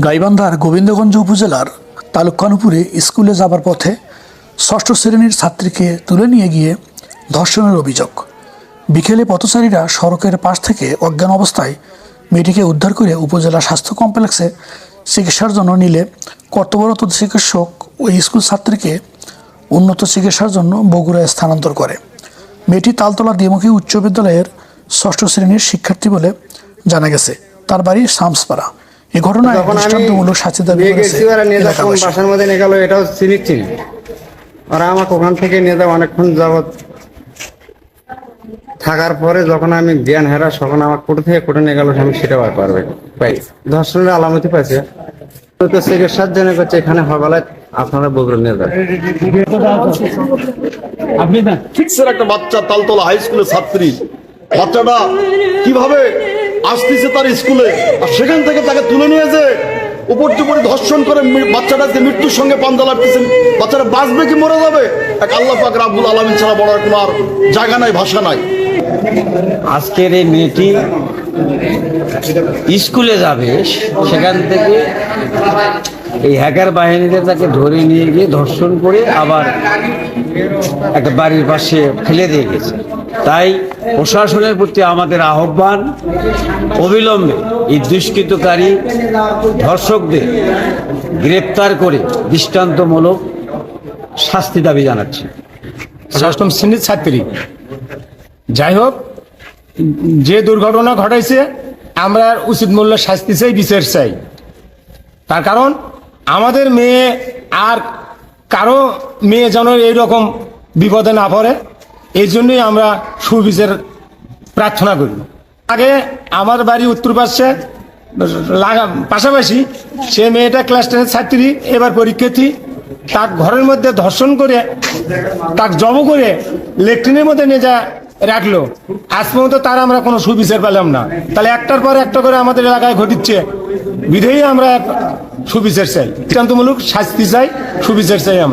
গাইবান্ধার গোবিন্দগঞ্জ উপজেলার তালুকখানপুরে স্কুলে যাবার পথে ষষ্ঠ শ্রেণীর ছাত্রীকে তুলে নিয়ে গিয়ে ধর্ষণের অভিযোগ। বিকেলে পথচারীরা সড়কের পাশ থেকে অজ্ঞান অবস্থায় মেয়েটিকে উদ্ধার করে উপজেলা স্বাস্থ্য কমপ্লেক্সে চিকিৎসার জন্য নিলে কর্তব্যরত চিকিৎসক ওই স্কুল ছাত্রীকে উন্নত চিকিৎসার জন্য বগুড়ায় স্থানান্তর করে। মেয়েটি তালতলা দ্বিমুখী উচ্চ বিদ্যালয়ের ষষ্ঠ শ্রেণীর শিক্ষার্থী বলে জানা গেছে। তার বাড়ি শামসপাড়া। এই ঘটনায় দৃষ্টান্তমূলক শাস্তি দাবি করেছে এলাকাবাসী। বাসার মধ্যে নিয়ে গেল, এটাও চিনি ওরা আমাকে ওখান থেকে নিয়ে যাও। অনেকক্ষণ যাবৎ থাকার পরে যখন আমি জ্ঞান হারা, তখন আমার কোর্ট থেকে কোর্টে নিয়ে গেল, আমি সেটাও আর পাই ধর্ষণের আলামতি পাইছে। তো চিকিৎসার জন্য করছে এখানে হবেলায় আপনারা বগুড়া নিয়ে যান। ঠিকসের একটা বাচ্চা তালতলা হাই স্কুলের ছাত্রী, বাচ্চাটা কিভাবে আসতেছে তার স্কুলে, আর সেখান থেকে তাকে তুলে নিয়ে যে উপর্যুপরি ধর্ষণ করে বাচ্চাটাকে মৃত্যুর সঙ্গে পাঞ্জা লাগতেছেন। বাচ্চাটা বাঁচবে কি মরে যাবে, এক আল্লাহ পাক রাব্বুল আলামিন ছাড়া বড় কোনো আর জায়গা নাই, ভাষা নাই। আজকের এই মেয়েটি স্কুলে যাবে, সেখান থেকে এই হ্যাকার বাহিনীতে তাকে ধরে নিয়ে গিয়ে ধর্ষণ করে আবার একটা বাড়ির পাশে ফেলে দিয়ে গেছে। তাই প্রশাসনের প্রতি আমাদের আহ্বান, অবিলম্বে এই দুষ্কৃতকারী ধর্ষকদের গ্রেপ্তার করে দৃষ্টান্তমূলক শাস্তি দাবি জানাচ্ছি। ষষ্ঠম শ্রেণীর ছাত্রী, যাই হোক, যে দুর্ঘটনা ঘটাইছে আমরা উচিত মূল্য শাস্তি চাই, বিচার চাই। তার কারণ আমাদের মেয়ে আর কারো মেয়ে যেন এইরকম বিপদে না পড়ে, এই জন্যই আমরা সুবিচার প্রার্থনা করি। আগে আমার বাড়ি উত্তর পাশে পাশাপাশি, সে মেয়েটা ক্লাস 10-এর ছাত্রী, এবার পরীক্ষার্থী। তার ঘরের মধ্যে ধর্ষণ করে তার জব করে লেট্রিনের মধ্যে নিয়ে যা রাখলো। আজ পর্যন্ত তার আমরা কোনো সুবিচার পেলাম না। তাহলে একটার পর একটা করে আমাদের এলাকায় ঘটিচ্ছে, বিধেয়ী আমরা সুবিচার চাই, দৃষ্টান্তমূলক শাস্তি চাই, সুবিচার চাই আমরা।